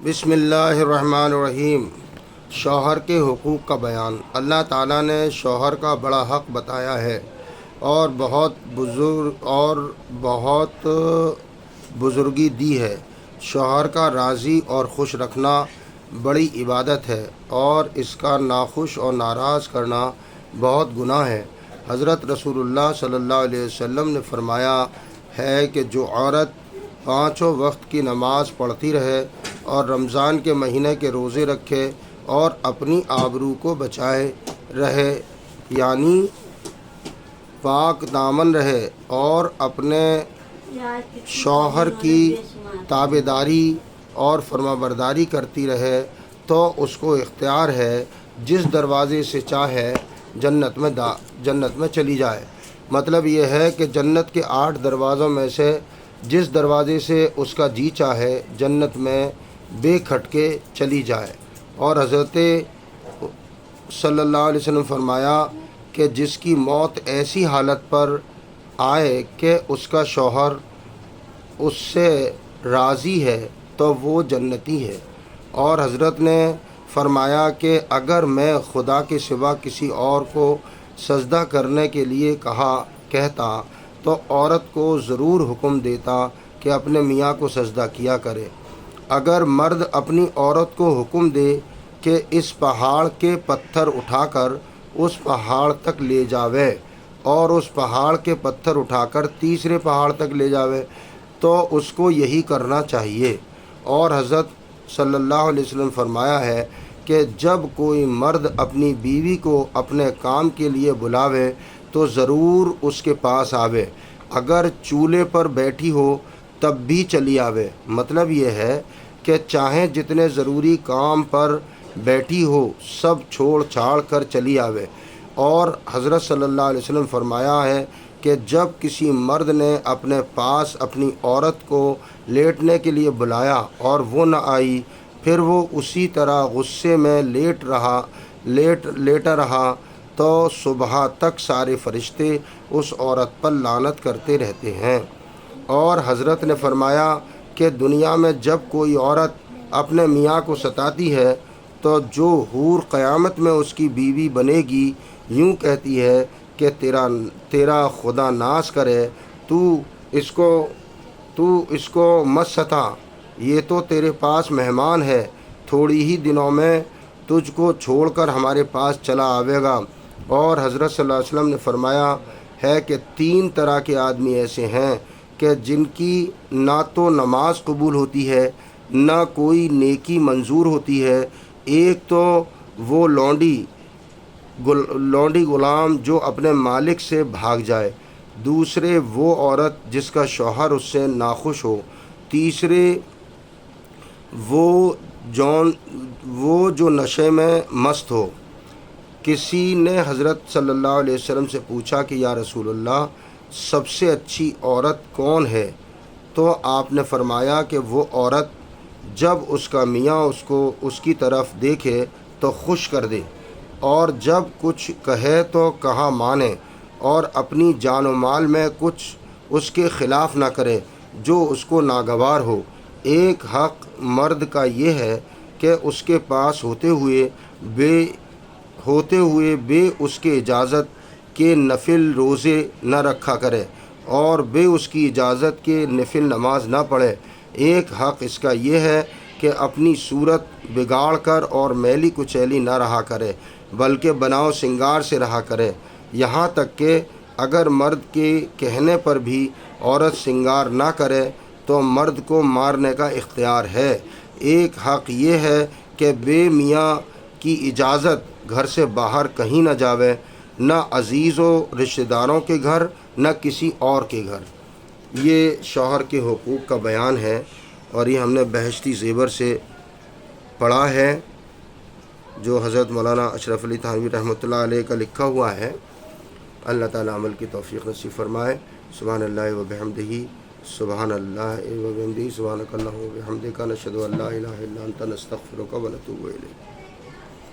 بسم اللہ الرحمن الرحیم۔ شوہر کے حقوق کا بیان۔ اللہ تعالیٰ نے شوہر کا بڑا حق بتایا ہے اور بہت بزرگی دی ہے۔ شوہر کا راضی اور خوش رکھنا بڑی عبادت ہے اور اس کا ناخوش اور ناراض کرنا بہت گناہ ہے۔ حضرت رسول اللہ صلی اللہ علیہ وسلم نے فرمایا ہے کہ جو عورت 5 وقت کی نماز پڑھتی رہے اور رمضان کے مہینے کے روزے رکھے اور اپنی آبرو کو بچائے رہے، یعنی پاک دامن رہے اور اپنے شوہر کی تابعداری اور فرمانبرداری کرتی رہے، تو اس کو اختیار ہے جس دروازے سے چاہے جنت میں چلی جائے۔ مطلب یہ ہے کہ جنت کے 8 دروازوں میں سے جس دروازے سے اس کا جی چاہے جنت میں بے کھٹکے چلی جائے۔ اور حضرت صلی اللہ علیہ وسلم فرمایا کہ جس کی موت ایسی حالت پر آئے کہ اس کا شوہر اس سے راضی ہے تو وہ جنتی ہے۔ اور حضرت نے فرمایا کہ اگر میں خدا کے سوا کسی اور کو سجدہ کرنے کے لیے کہتا تو عورت کو ضرور حکم دیتا کہ اپنے میاں کو سجدہ کیا کرے۔ اگر مرد اپنی عورت کو حکم دے کہ اس پہاڑ کے پتھر اٹھا کر اس پہاڑ تک لے جاوے اور اس پہاڑ کے پتھر اٹھا کر تیسرے پہاڑ تک لے جاوے تو اس کو یہی کرنا چاہیے۔ اور حضرت صلی اللہ علیہ وسلم فرمایا ہے کہ جب کوئی مرد اپنی بیوی کو اپنے کام کے لیے بلاوے تو ضرور اس کے پاس آوے، اگر چولہے پر بیٹھی ہو تب بھی چلی آوے۔ مطلب یہ ہے کہ چاہے جتنے ضروری کام پر بیٹھی ہو سب چھوڑ چھاڑ کر چلی آوے۔ اور حضرت صلی اللہ علیہ وسلم فرمایا ہے کہ جب کسی مرد نے اپنے پاس اپنی عورت کو لیٹنے کے لیے بلایا اور وہ نہ آئی، پھر وہ اسی طرح غصے میں لیٹا رہا تو صبح تک سارے فرشتے اس عورت پر لعنت کرتے رہتے ہیں۔ اور حضرت نے فرمایا کہ دنیا میں جب کوئی عورت اپنے میاں کو ستاتی ہے تو جو حور قیامت میں اس کی بیوی بنے گی یوں کہتی ہے کہ تیرا خدا ناز کرے، تو اس کو مت ستا، یہ تو تیرے پاس مہمان ہے، تھوڑی ہی دنوں میں تجھ کو چھوڑ کر ہمارے پاس چلا آوے گا۔ اور حضرت صلی اللہ علیہ وسلم نے فرمایا ہے کہ 3 طرح کے آدمی ایسے ہیں کہ جن کی نہ تو نماز قبول ہوتی ہے نہ کوئی نیکی منظور ہوتی ہے۔ ایک تو وہ لونڈی غلام جو اپنے مالک سے بھاگ جائے، دوسرے وہ عورت جس کا شوہر اس سے ناخوش ہو، تیسرے وہ جو نشے میں مست ہو۔ کسی نے حضرت صلی اللہ علیہ وسلم سے پوچھا کہ یا رسول اللہ، سب سے اچھی عورت کون ہے؟ تو آپ نے فرمایا کہ وہ عورت جب اس کا میاں اس کی طرف دیکھے تو خوش کر دے، اور جب کچھ کہے تو کہا مانے، اور اپنی جان و مال میں کچھ اس کے خلاف نہ کرے جو اس کو ناگوار ہو۔ ایک حق مرد کا یہ ہے کہ اس کے پاس ہوتے ہوئے بے اس کے اجازت کے نفل روزے نہ رکھا کرے اور بے اس کی اجازت کے نفل نماز نہ پڑھے۔ ایک حق اس کا یہ ہے کہ اپنی صورت بگاڑ کر اور میلی کچیلی نہ رہا کرے بلکہ بناؤ سنگار سے رہا کرے، یہاں تک کہ اگر مرد کے کہنے پر بھی عورت سنگار نہ کرے تو مرد کو مارنے کا اختیار ہے۔ ایک حق یہ ہے کہ بے میاں کی اجازت گھر سے باہر کہیں نہ جاوے، نہ عزیز و رشتہ داروں کے گھر نہ کسی اور کے گھر۔ یہ شوہر کے حقوق کا بیان ہے اور یہ ہم نے بہشتی زیور سے پڑھا ہے جو حضرت مولانا اشرف علی تھانوی رحمۃ اللہ علیہ کا لکھا ہوا ہے۔ اللہ تعالیٰ عمل کی توفیق نصیب فرمائے۔ سبحان اللہ و بحمدہ، سبحان اللہ و بحمدہ، سبحانک اللہم و بحمدک، نشہد ان لا الہ الا انت، نستغفرک و نتوب الیک۔